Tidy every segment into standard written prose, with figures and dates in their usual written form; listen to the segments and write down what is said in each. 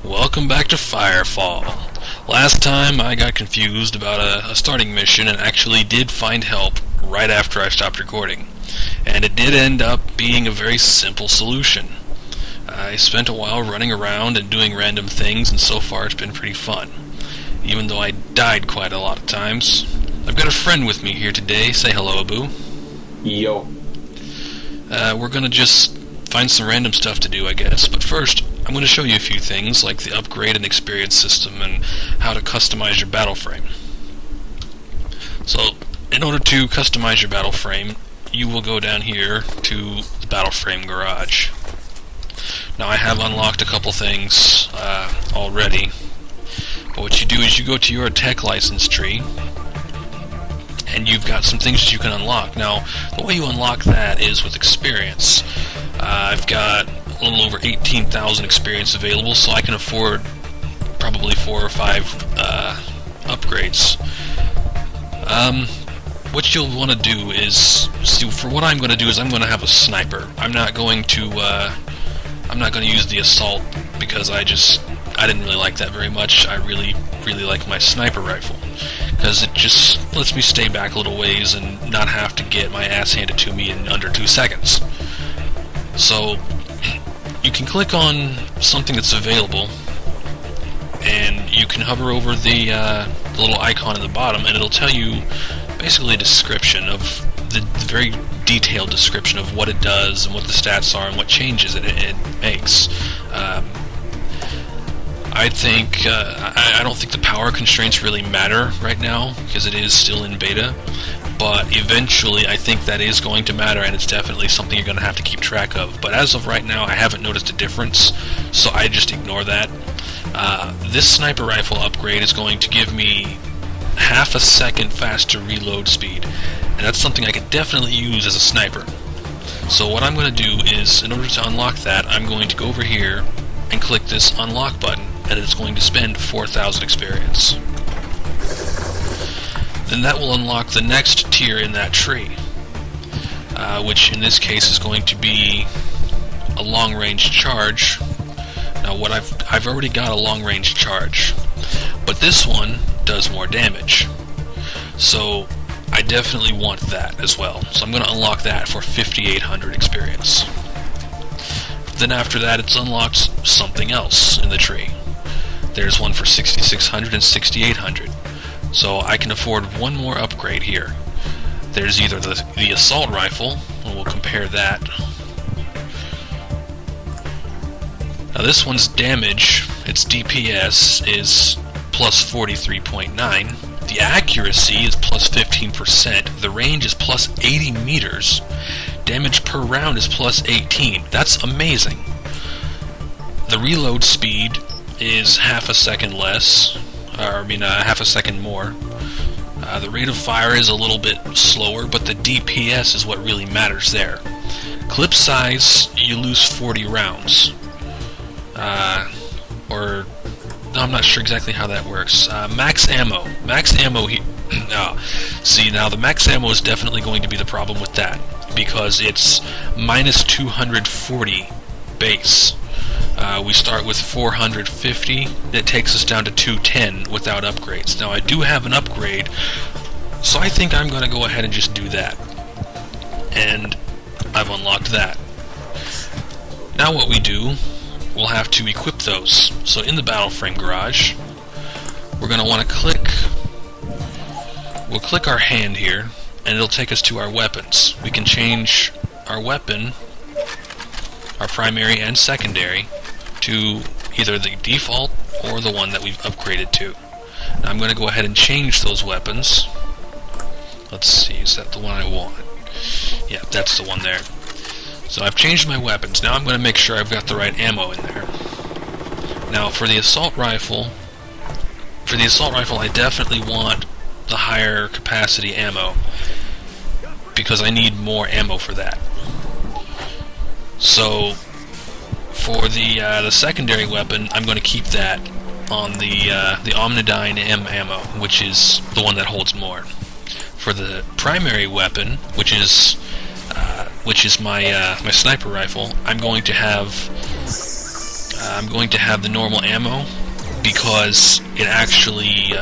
Welcome back to FireFall. Last time I got confused about a starting mission and actually did find help right after I stopped recording. And it did end up being a very simple solution. I spent a while running around and doing random things, and so far it's been pretty fun. Even though I died quite a lot of times. I've got a friend with me here today. Say hello, Abu. Yo. We're gonna just find some random stuff to do, I guess. But first, I'm going to show you a few things, like the upgrade and experience system and how to customize your battle frame. So, in order to customize your battle frame, you will go down here to the battle frame garage. Now, I have unlocked a couple things already. But what you do is you go to your tech license tree, and you've got some things that you can unlock. Now, the way you unlock that is with experience. I've got a little over 18,000 experience available, so I can afford probably 4 or 5 upgrades. What you'll want to do is, for what I'm going to do is I'm going to have a sniper. I'm not going to use the assault because I didn't really like that very much. I really like my sniper rifle because it just lets me stay back a little ways and not have to get my ass handed to me in under 2 seconds. So, you can click on something that's available, and you can hover over the little icon in the bottom, and it'll tell you basically a description of the very detailed description of what it does and what the stats are and what changes it makes. I don't think the power constraints really matter right now because it is still in beta. But eventually, I think that is going to matter, and it's definitely something you're going to have to keep track of. But as of right now, I haven't noticed a difference, so I just ignore that. This sniper rifle upgrade is going to give me half a second faster reload speed, and that's something I could definitely use as a sniper. So what I'm going to do is, in order to unlock that, I'm going to go over here and click this unlock button, and it's going to spend 4,000 experience. Then that will unlock the next tier in that tree, which in this case is going to be a long-range charge. Now, I've already got a long-range charge, but this one does more damage, so I definitely want that as well. So I'm going to unlock that for 5,800 experience. Then after that, it's unlocked something else in the tree. There's one for 6,600 and 6,800. So I can afford one more upgrade here. There's either the assault rifle, and we'll compare that. Now this one's damage, its DPS is plus 43.9. The accuracy is plus 15%. The range is plus 80 meters. Damage per round is plus 18. That's amazing. The reload speed is half a second less. Half a second more. The rate of fire is a little bit slower, but the DPS is what really matters there. Clip size, you lose 40 rounds. I'm not sure exactly how that works. Max ammo. Max ammo here. See, now the max ammo is definitely going to be the problem with that, because it's minus 240 base. We start with 450, that takes us down to 210 without upgrades. Now I do have an upgrade, so I think I'm going to go ahead and just do that. And I've unlocked that. Now what we do, we'll have to equip those. So in the battle frame garage, we're going to want to we'll click our hand here, and it'll take us to our weapons. We can change our weapon, our primary and secondary, to either the default or the one that we've upgraded to. Now I'm going to go ahead and change those weapons. Let's see, is that the one I want? Yeah, that's the one there. So I've changed my weapons. Now I'm going to make sure I've got the right ammo in there. Now for the assault rifle, I definitely want the higher capacity ammo, because I need more ammo for that. So for the secondary weapon, I'm going to keep that on the Omnidyne M ammo, which is the one that holds more. For the primary weapon, which is my sniper rifle, I'm going to have I'm going to have the normal ammo because it actually,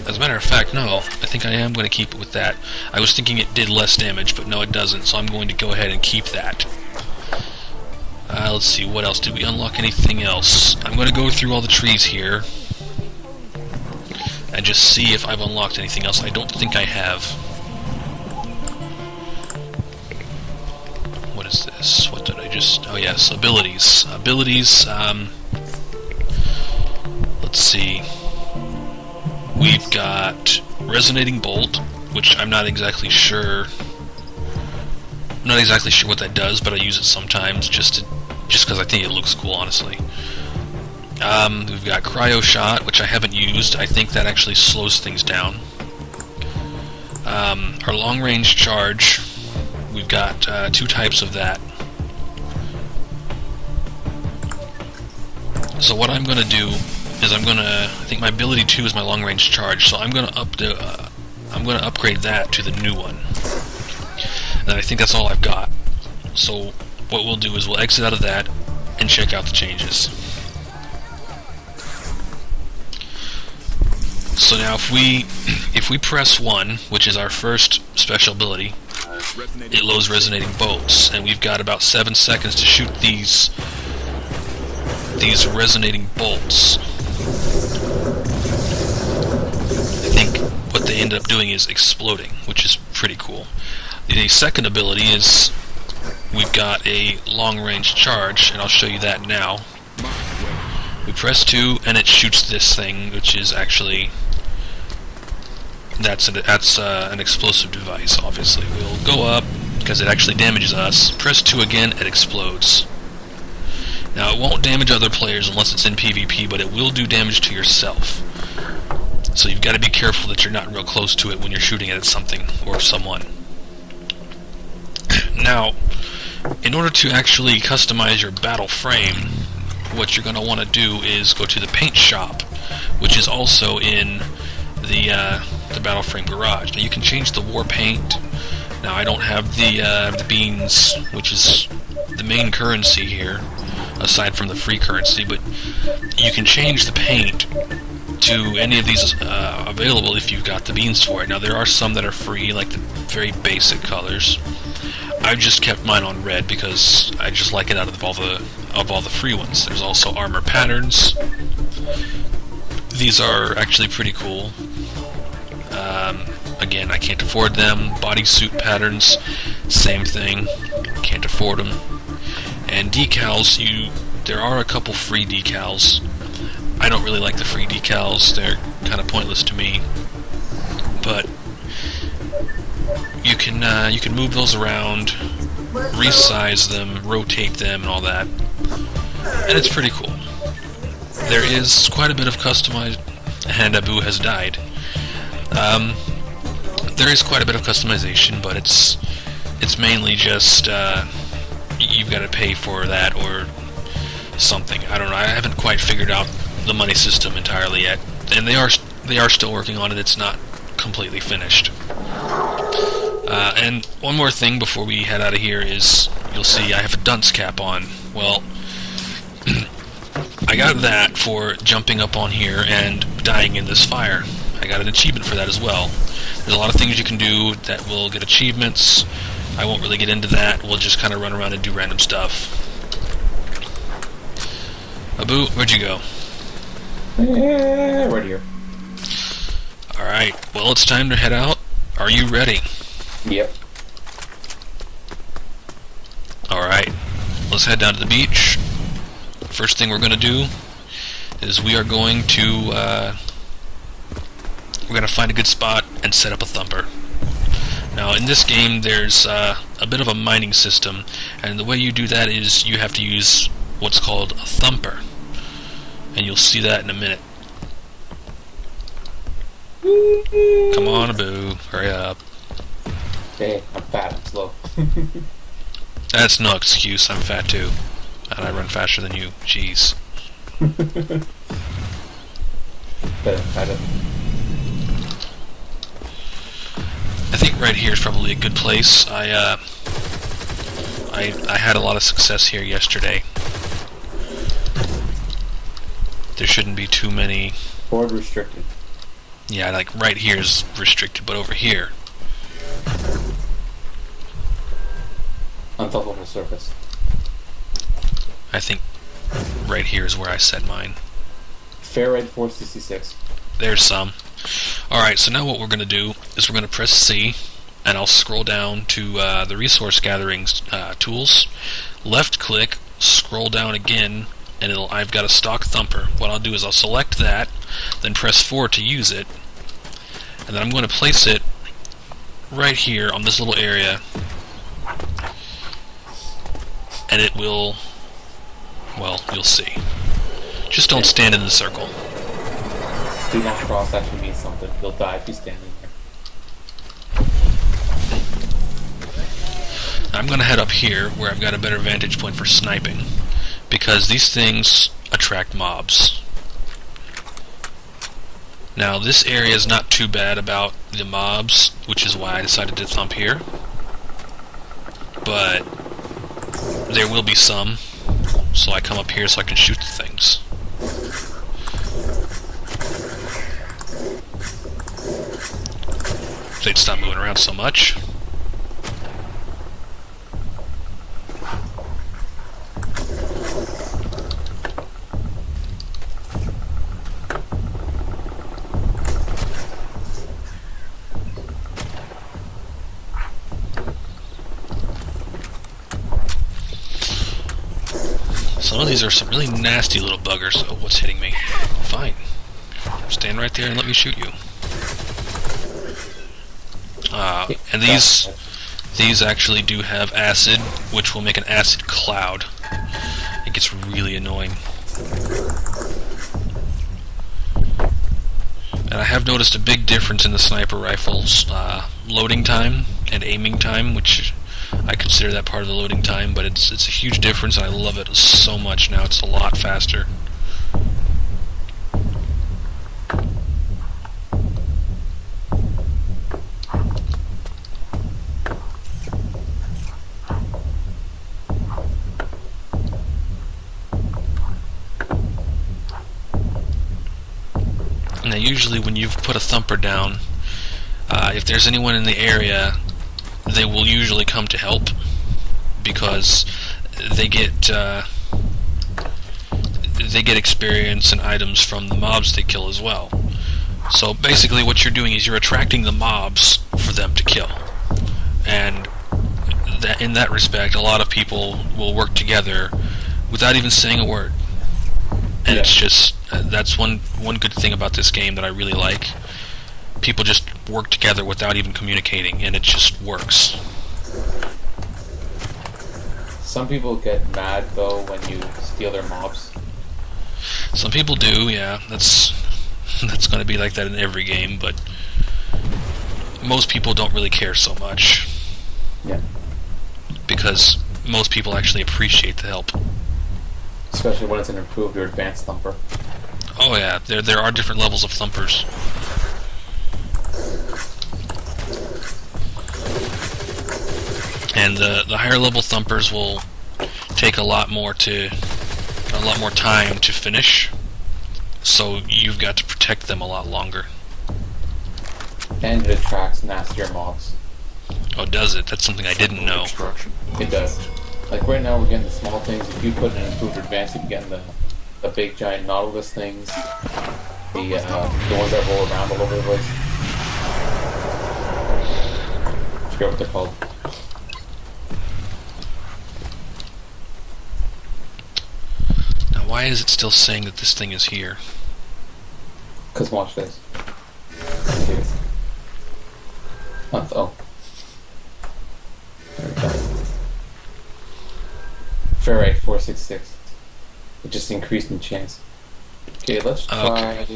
as a matter of fact, no, I think I am going to keep it with that. I was thinking it did less damage, but no it doesn't, so I'm going to go ahead and keep that. Let's see, what else? Did we unlock anything else? I'm going to go through all the trees here and just see if I've unlocked anything else. I don't think I have. What is this? What did I just... Oh yes, abilities. Abilities, let's see. We've got Resonating Bolt, which I'm not exactly sure... I'm not exactly sure what that does, but I use it sometimes just because I think it looks cool, honestly. We've got Cryo Shot, which I haven't used. I think that actually slows things down. Our Long Range Charge, we've got 2 types of that. So what I'm going to do is I think my ability 2 is my Long Range Charge, so I'm going to upgrade that to the new one. And I think that's all I've got. So what we'll do is we'll exit out of that and check out the changes. So now if we press 1, which is our first special ability, it loads Resonating Bolts, and we've got about 7 seconds to shoot these Resonating Bolts. I think what they end up doing is exploding, which is pretty cool. The second ability is we've got a Long Range Charge, and I'll show you that now. We press 2 and it shoots this thing, which is actually that's an explosive device. Obviously, we'll go up because it actually damages us. Press 2 again, it explodes. Now it won't damage other players unless it's in PvP, but it will do damage to yourself. So you've got to be careful that you're not real close to it when you're shooting it at something or someone. Now, in order to actually customize your battle frame, what you're going to want to do is go to the paint shop, which is also in the battle frame garage. Now you can change the war paint. Now I don't have the beans, which is the main currency here, aside from the free currency, but you can change the paint to any of these available if you've got the beans for it. Now there are some that are free, like the very basic colors. I've just kept mine on red because I just like it out of all the free ones. There's also armor patterns. These are actually pretty cool. Again, I can't afford them. Bodysuit patterns, same thing. Can't afford them. And decals, there are a couple free decals. I don't really like the free decals. They're kind of pointless to me. But you can move those around, resize them, rotate them, and all that, and it's pretty cool. There is quite a bit of customized, and Abu has died. There is quite a bit of customization, but it's mainly just you've got to pay for that or something. I don't know. I haven't quite figured out the money system entirely yet, and they are still working on it. It's not completely finished. And one more thing before we head out of here is, you'll see I have a dunce cap on. Well, I got that for jumping up on here and dying in this fire. I got an achievement for that as well. There's a lot of things you can do that will get achievements. I won't really get into that. We'll just kind of run around and do random stuff. Abu, where'd you go? Right here. Alright, well, it's time to head out. Are you ready? Yep. Alright, let's head down to the beach. First thing we're going to do is we are going to find a good spot and set up a thumper. Now in this game there's a bit of a mining system, and the way you do that is you have to use what's called a thumper, and you'll see that in a minute. Come on, Abu, hurry up. Okay, I'm fat, I'm slow. That's no excuse, I'm fat too. And I run faster than you, jeez. I think right here is probably a good place. I had a lot of success here yesterday. There shouldn't be too many. Forward restricted. Yeah, like right here is restricted, but over here. Untouchable surface. I think right here is where I set mine. Fair rate 466. There's some. Alright, so now what we're going to do is we're going to press C, and I'll scroll down to the resource gathering tools. Left click, scroll down again, and I've got a stock thumper. What I'll do is I'll select that, then press 4 to use it, and then I'm going to place it right here on this little area, and it will, well, you'll see. Just don't stand in the circle. Do not cross actually means something. You'll die if you stand in there. I'm going to head up here where I've got a better vantage point for sniping, because these things attract mobs. Now this area is not too bad about the mobs, which is why I decided to thump here, but there will be some, so I come up here so I can shoot the things. If they'd stop moving around so much. Some of these are some really nasty little buggers. Oh, what's hitting me? Fine. Stand right there and let me shoot you. And these actually do have acid, which will make an acid cloud. It gets really annoying. And I have noticed a big difference in the sniper rifle's loading time and aiming time, which I consider that part of the loading time, but it's a huge difference, and I love it so much now. It's a lot faster. Now usually when you've put a thumper down, if there's anyone in the area, they will usually come to help, because they get experience and items from the mobs they kill as well. So basically what you're doing is you're attracting the mobs for them to kill, and in that respect a lot of people will work together without even saying a word, and it's just that's one good thing about this game that I really like. People just work together without even communicating, and it just works. Some people get mad though when you steal their mobs. Some people do, yeah. That's going to be like that in every game, but most people don't really care so much. Yeah. Because most people actually appreciate the help. Especially when it's an improved or advanced thumper. Oh yeah, there are different levels of thumpers. And the higher level thumpers will take a lot more time to finish, so you've got to protect them a lot longer. And it attracts nastier mobs. Oh, does it? That's something I didn't know. It does. Like right now we're getting the small things. If you put in an improved or advanced, you're getting the big giant Nautilus things, the ones that roll around all over the place. I forget what they're called. Now, why is it still saying that this thing is here? Cause watch this. Oh. There we go. Ferrite 466. It just increased in chance. Okay, let's try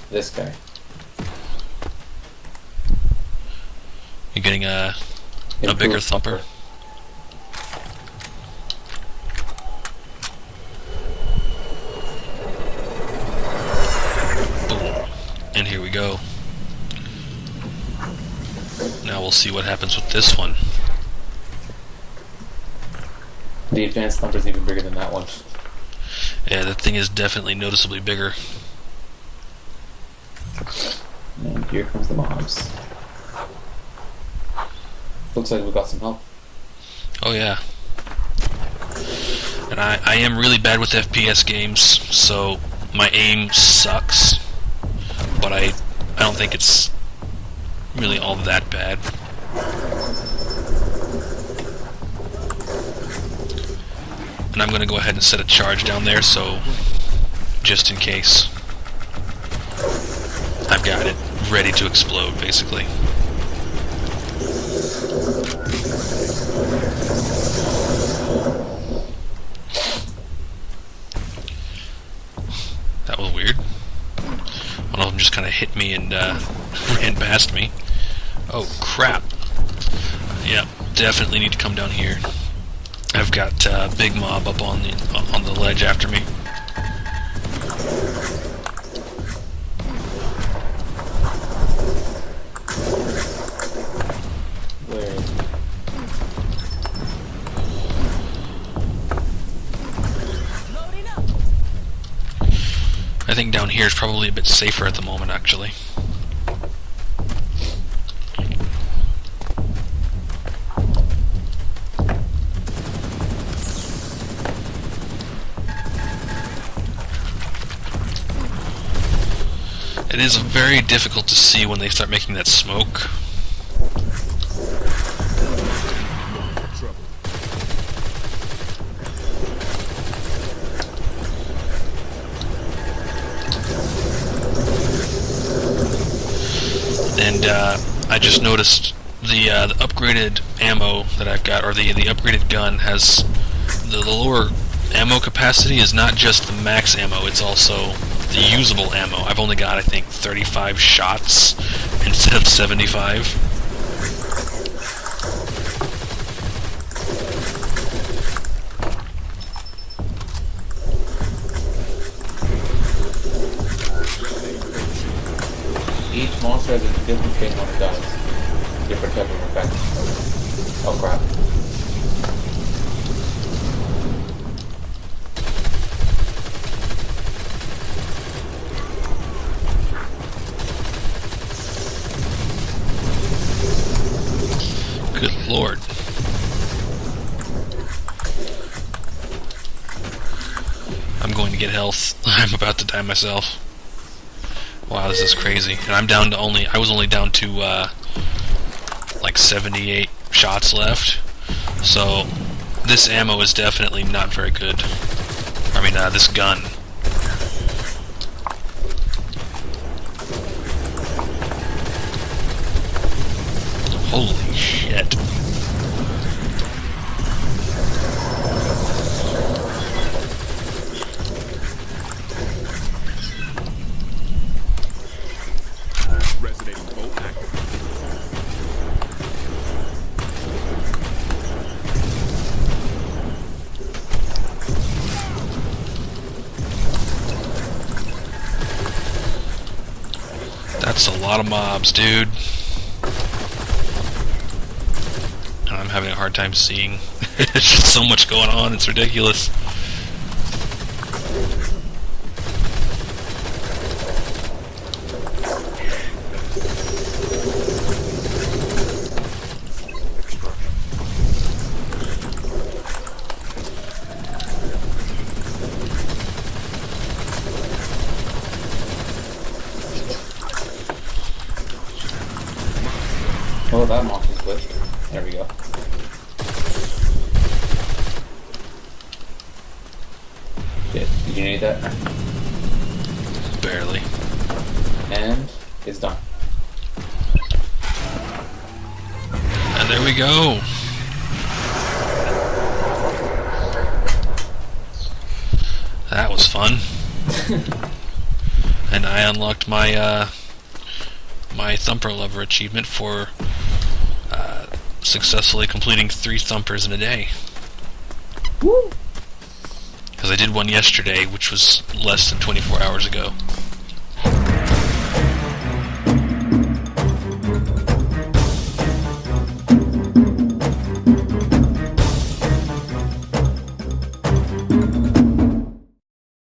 this guy. You're getting a bigger thumper. Boom. And here we go. Now we'll see what happens with this one. The advanced thumper's even bigger than that one. Yeah, that thing is definitely noticeably bigger. And here comes the mobs. Looks like we got some help. Oh yeah. And I am really bad with FPS games, so my aim sucks. But I don't think it's really all that bad. And I'm going to go ahead and set a charge down there, so just in case. I've got it ready to explode, basically. That was weird. One of them just kind of hit me and ran past me. Oh, crap. Yeah, definitely need to come down here. I've got a big mob up on the ledge after me. Where? I think down here is probably a bit safer at the moment, actually. It is very difficult to see when they start making that smoke. And I just noticed the upgraded ammo that I've got, or the upgraded gun, has the lower ammo capacity is not just the max ammo, it's also the usable ammo. I've only got, I think, 35 shots instead of 75. Each monster has a different thing when it does. Different type of effect. Oh crap. Good lord. I'm going to get health. I'm about to die myself. Wow, this is crazy. And I'm down to I was only down to like 78 shots left. So this ammo is definitely not very good. I mean, this gun. Holy shit. Resonating bolt active. That's a lot of mobs, dude. And I'm having a hard time seeing. There's just so much going on, it's ridiculous. Oh, that monster's glitched. There we go. Shit, did you need that? Barely. And it's done. And there we go. That was fun. And I unlocked my my Thumper Lover achievement for successfully completing 3 thumpers in a day. Woo! Because I did one yesterday, which was less than 24 hours ago.